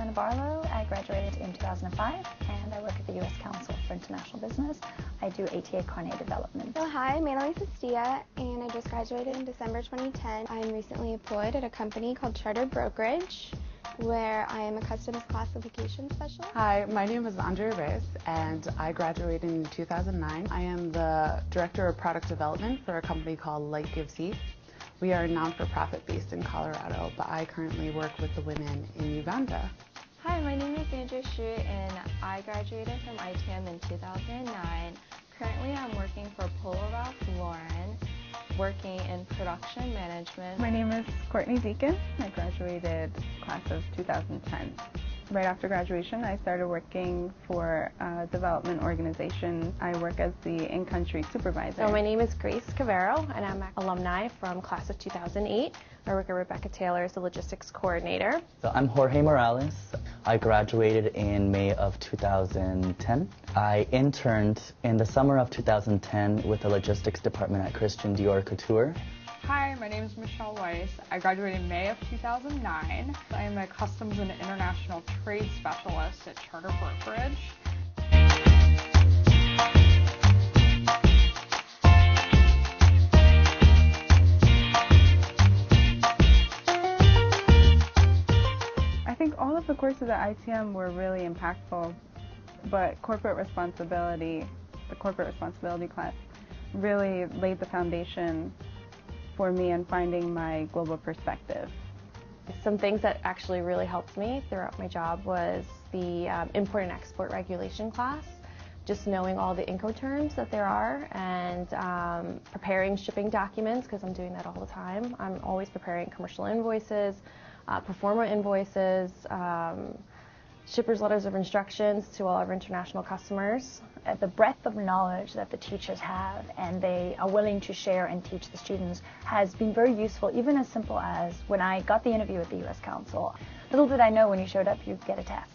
Amanda Barlow. I graduated in 2005 and I work at the U.S. Council for International Business. I do ATA Carnet development. So hi, my name is Stia and I just graduated in December 2010. I'm recently employed at a company called Charter Brokerage, where I am a customs classification specialist. Hi, my name is Andrea Reyes and I graduated in 2009. I am the Director of Product Development for a company called Light Gives Heat. We are non-for-profit based in Colorado, but I currently work with the women in Uganda. Hi, my name is Andrea Xu and I graduated from ITM in 2009. Currently I'm working for Polo Ralph Lauren, working in production management. My name is Courtney Deacon. I graduated class of 2010. Right after graduation, I started working for a development organization. I work as the in-country supervisor. So my name is Grace Cavero, and I'm an alumni from class of 2008. I work at Rebecca Taylor as the logistics coordinator. So I'm Jorge Morales. I graduated in May of 2010. I interned in the summer of 2010 with the logistics department at Christian Dior Couture. Hi, my name is Michelle Weiss. I graduated in May of 2009. I am a Customs and International Trade Specialist at Charter Brokerage. I think all of the courses at ITM were really impactful, but the corporate responsibility class really laid the foundation for me in finding my global perspective. Some things that actually really helped me throughout my job was the import and export regulation class, just knowing all the Incoterms that there are and preparing shipping documents, because I'm doing that all the time. I'm always preparing commercial invoices, pro forma invoices, shippers' letters of instructions to all our international customers. The breadth of knowledge that the teachers have and they are willing to share and teach the students has been very useful, even as simple as when I got the interview at the U.S. Council. Little did I know when you showed up you get a test.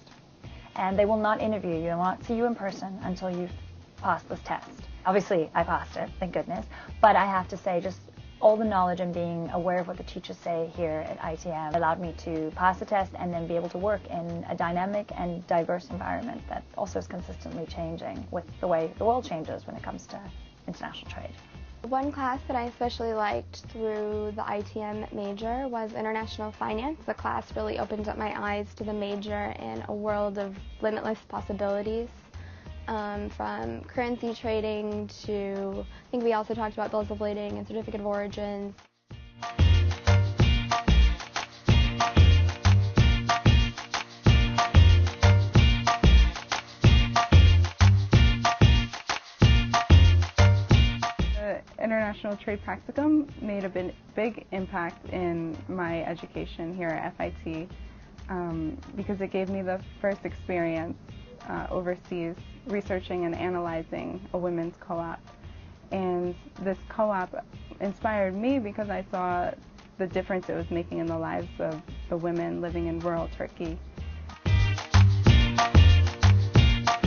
And they will not interview you, they will not see you in person until you've passed this test. Obviously I passed it, thank goodness, but I have to say just all the knowledge and being aware of what the teachers say here at ITM allowed me to pass the test and then be able to work in a dynamic and diverse environment that also is consistently changing with the way the world changes when it comes to international trade. One class that I especially liked through the ITM major was International Finance. The class really opened up my eyes to the major and a world of limitless possibilities. From currency trading to, I think we also talked about bills of lading and certificate of origins. The International Trade Practicum made a big impact in my education here at FIT because it gave me the first experience overseas researching and analyzing a women's co-op. And this co-op inspired me because I saw the difference it was making in the lives of the women living in rural Turkey.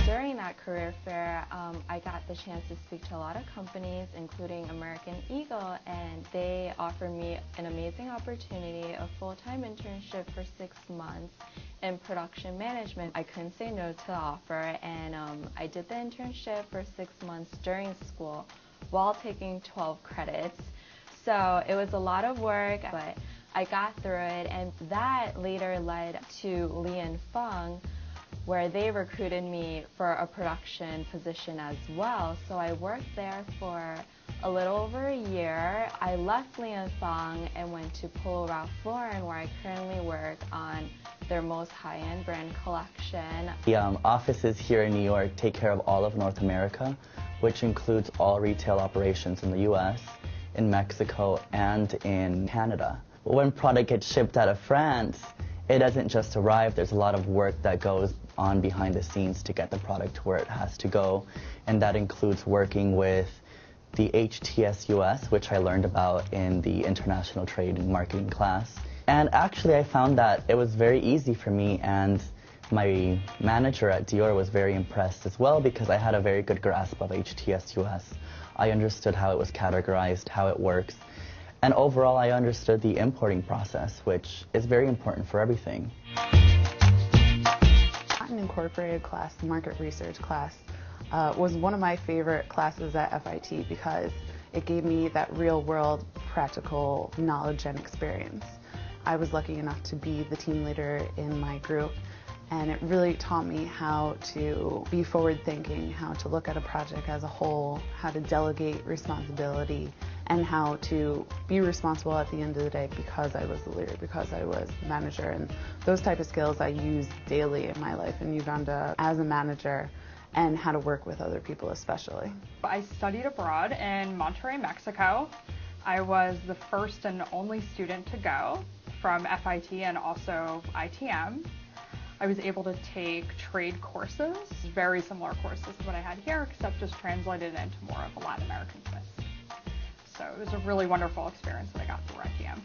During that career fair, I got the chance to speak to a lot of companies, including American Eagle, and they offered me an amazing opportunity, a full-time internship for 6 months in production management. I couldn't say no to the offer, and I did the internship for 6 months during school while taking 12 credits. So it was a lot of work, but I got through it, and that later led to Li & Fung, where they recruited me for a production position as well. So I worked there for a little over a year. I left Li & Fung and went to Polo Ralph Lauren, where I currently work on their most high-end brand collection. The offices here in New York take care of all of North America, which includes all retail operations in the US, in Mexico, and in Canada. When product gets shipped out of France, it doesn't just arrive. There's a lot of work that goes on behind the scenes to get the product to where it has to go, and that includes working with the HTSUS, which I learned about in the International Trade and Marketing class. And actually I found that it was very easy for me, and my manager at Dior was very impressed as well because I had a very good grasp of HTSUS. I understood how it was categorized, how it works, and overall I understood the importing process, which is very important for everything. Incorporated class, the market research class, was one of my favorite classes at FIT because it gave me that real world practical knowledge and experience. I was lucky enough to be the team leader in my group, and it really taught me how to be forward thinking, how to look at a project as a whole, how to delegate responsibility, and how to be responsible at the end of the day because I was the leader, because I was the manager. And those type of skills I use daily in my life in Uganda as a manager, and how to work with other people especially. I studied abroad in Monterrey, Mexico. I was the first and only student to go from FIT and also ITM. I was able to take trade courses, very similar courses to what I had here, except just translated into more of a Latin American twist. So it was a really wonderful experience that I got through ITM.